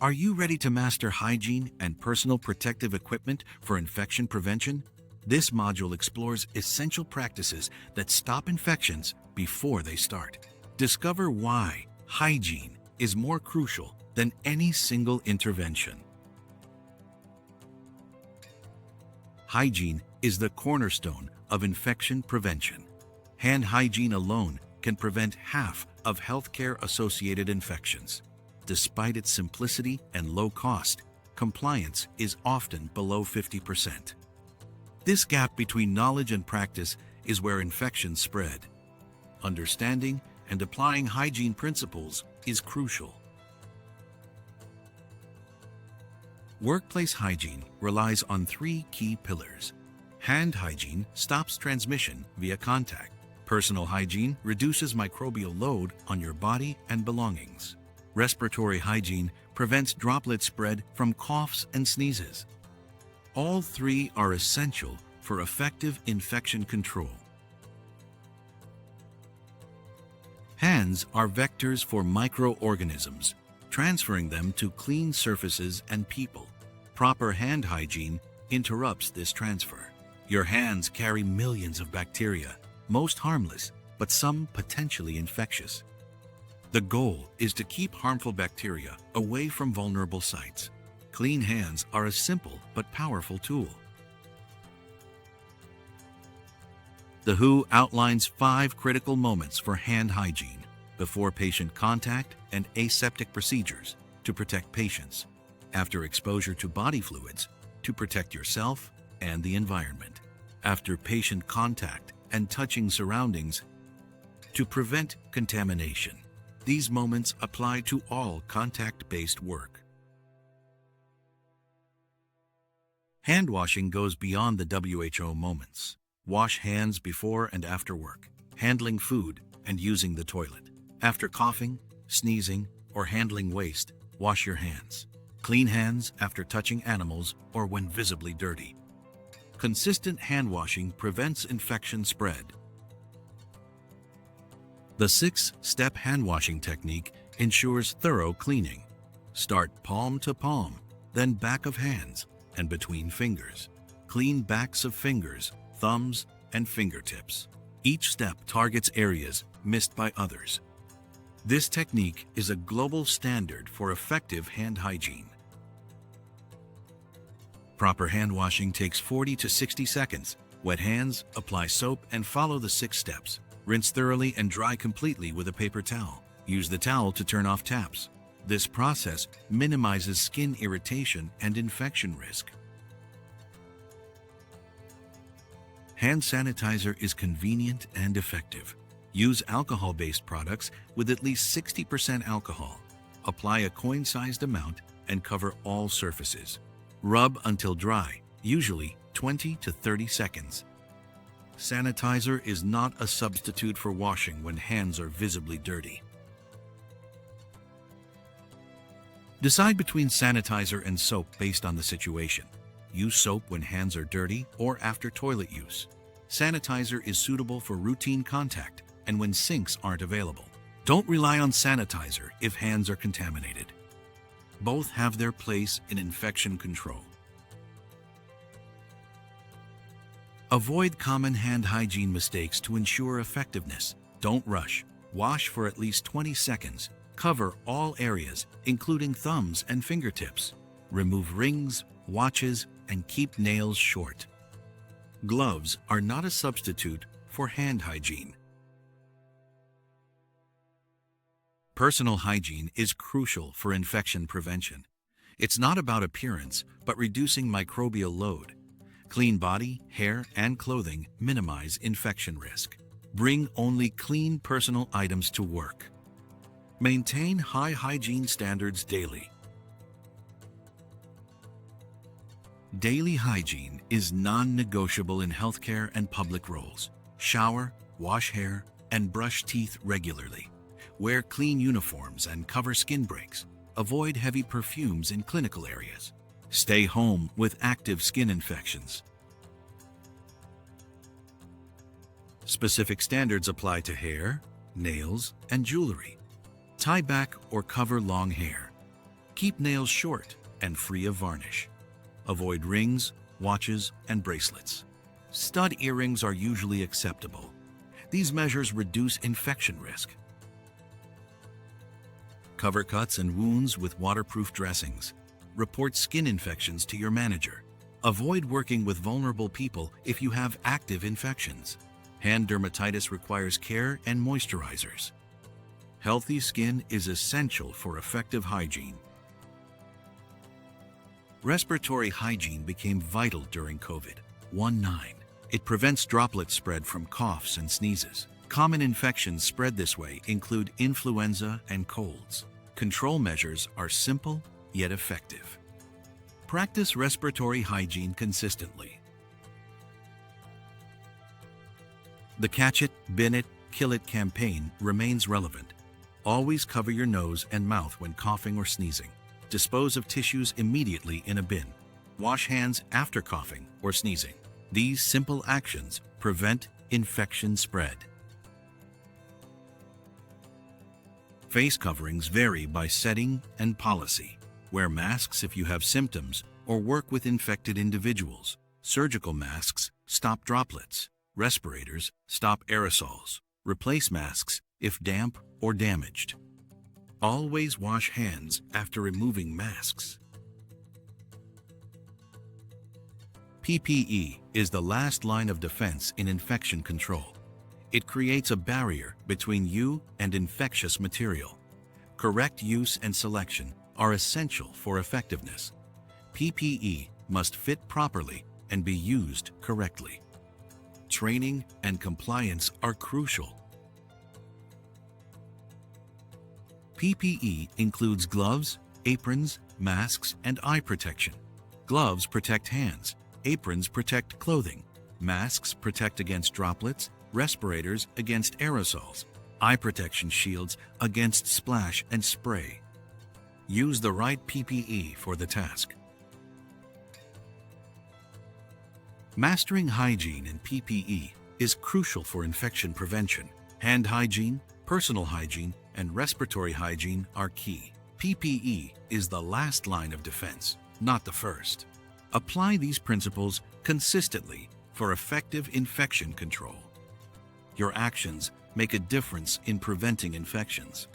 Are you ready to master hygiene and personal protective equipment for infection prevention? This module explores essential practices that stop infections before they start. Discover why hygiene is more crucial than any single intervention. Hygiene is the cornerstone of infection prevention. Hand hygiene alone can prevent half of healthcare-associated infections. Despite its simplicity and low cost, compliance is often below 50%. This gap between knowledge and practice is where infections spread. Understanding and applying hygiene principles is crucial. Workplace hygiene relies on three key pillars. Hand hygiene stops transmission via contact. Personal hygiene reduces microbial load on your body and belongings. Respiratory hygiene prevents droplet spread from coughs and sneezes. All three are essential for effective infection control. Hands are vectors for microorganisms, transferring them to clean surfaces and people. Proper hand hygiene interrupts this transfer. Your hands carry millions of bacteria, most harmless, but some potentially infectious. The goal is to keep harmful bacteria away from vulnerable sites. Clean hands are a simple but powerful tool. The WHO outlines 5 critical moments for hand hygiene before patient contact and aseptic procedures to protect patients, after exposure to body fluids to protect yourself and the environment, after patient contact and touching surroundings to prevent contamination. These moments apply to all contact-based work. Hand washing goes beyond the WHO moments. Wash hands before and after work, handling food and using the toilet. After coughing, sneezing, or handling waste, wash your hands. Clean hands after touching animals or when visibly dirty. Consistent hand washing prevents infection spread. The 6-step hand washing technique ensures thorough cleaning. Start palm to palm, then back of hands and between fingers. Clean backs of fingers, thumbs, and fingertips. Each step targets areas missed by others. This technique is a global standard for effective hand hygiene. Proper hand washing takes 40 to 60 seconds. Wet hands, apply soap, and follow the 6 steps. Rinse thoroughly and dry completely with a paper towel. Use the towel to turn off taps. This process minimizes skin irritation and infection risk. Hand sanitizer is convenient and effective. Use alcohol-based products with at least 60% alcohol. Apply a coin-sized amount and cover all surfaces. Rub until dry, usually 20 to 30 seconds. Sanitizer is not a substitute for washing when hands are visibly dirty. Decide between sanitizer and soap based on the situation. Use soap when hands are dirty or after toilet use. Sanitizer is suitable for routine contact and when sinks aren't available. Don't rely on sanitizer if hands are contaminated. Both have their place in infection control. Avoid common hand hygiene mistakes to ensure effectiveness. Don't rush. Wash for at least 20 seconds. Cover all areas, including thumbs and fingertips. Remove rings, watches, and keep nails short. Gloves are not a substitute for hand hygiene. Personal hygiene is crucial for infection prevention. It's not about appearance, but reducing microbial load. Clean body, hair, and clothing minimize infection risk. Bring only clean personal items to work. Maintain high hygiene standards daily. Daily hygiene is non-negotiable in healthcare and public roles. Shower, wash hair, and brush teeth regularly. Wear clean uniforms and cover skin breaks. Avoid heavy perfumes in clinical areas. Stay home with active skin infections. Specific standards apply to hair, nails, and jewelry. Tie back or cover long hair. Keep nails short and free of varnish. Avoid rings, watches, and bracelets. Stud earrings are usually acceptable. These measures reduce infection risk. Cover cuts and wounds with waterproof dressings. Report skin infections to your manager. Avoid working with vulnerable people if you have active infections. Hand dermatitis requires care and moisturizers. Healthy skin is essential for effective hygiene. Respiratory hygiene became vital during COVID-19. It prevents droplet spread from coughs and sneezes. Common infections spread this way include influenza and colds. Control measures are simple yet effective. Practice respiratory hygiene consistently. The Catch It, Bin It, Kill It campaign remains relevant. Always cover your nose and mouth when coughing or sneezing. Dispose of tissues immediately in a bin. Wash hands after coughing or sneezing. These simple actions prevent infection spread. Face coverings vary by setting and policy. Wear masks if you have symptoms or work with infected individuals. Surgical masks stop droplets. Respirators stop aerosols. Replace masks if damp or damaged. Always wash hands after removing masks. PPE is the last line of defense in infection control. It creates a barrier between you and infectious material. Correct use and selection are essential for effectiveness. PPE must fit properly and be used correctly. Training and compliance are crucial. PPE includes gloves, aprons, masks, and eye protection. Gloves protect hands. Aprons protect clothing. Masks protect against droplets. Respirators against aerosols. Eye protection shields against splash and spray. Use the right PPE for the task. Mastering hygiene and PPE is crucial for infection prevention. Hand hygiene, personal hygiene, and respiratory hygiene are key. PPE is the last line of defense, not the first. Apply these principles consistently for effective infection control. Your actions make a difference in preventing infections.